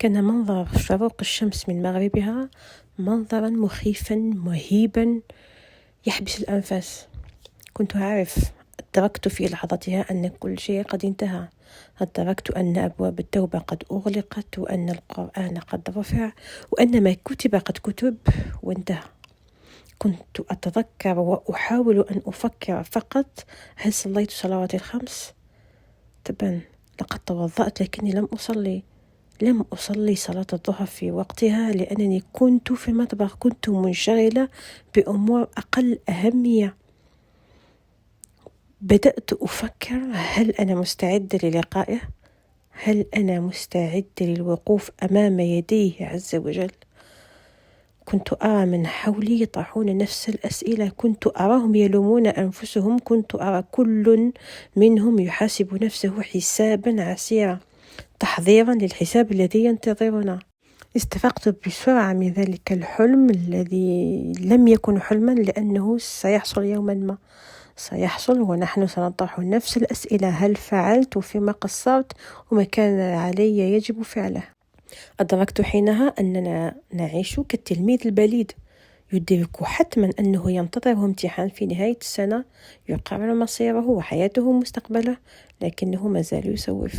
كان منظر شروق الشمس من مغربها منظرا مخيفا مهيبا يحبس الأنفاس. كنت أعرف، أدركت في لحظتها أن كل شيء قد انتهى. أدركت أن أبواب التوبة قد أغلقت، وأن القرآن قد رفع، وأن ما كتب قد كتب وانتهى. كنت أتذكر وأحاول أن أفكر فقط: هل صليت صلوات الخمس؟ طبعا لقد توضأت، لكني لم أصلي صلاة الظهر في وقتها، لأنني كنت في المطبخ، كنت منشغلة بأمور أقل أهمية. بدأت أفكر: هل أنا مستعدة للقائه؟ هل أنا مستعدة للوقوف أمام يديه عز وجل؟ كنت أرى من حولي يطرحون نفس الأسئلة، كنت أراهم يلومون أنفسهم، كنت أرى كل منهم يحاسب نفسه حسابا عسيرا، تحضيرا للحساب الذي ينتظرنا. استفقت بسرعة من ذلك الحلم الذي لم يكن حلما، لأنه سيحصل يوما ما، سيحصل، ونحن سنطرح نفس الأسئلة: هل فعلت؟ وفيما قصرت؟ وما كان علي يجب فعله. أدركت حينها أننا نعيش كالتلميذ البليد، يدرك حتما أنه ينتظره امتحان في نهاية السنة يقرر مصيره وحياته ومستقبله، لكنه ما زال يسوف.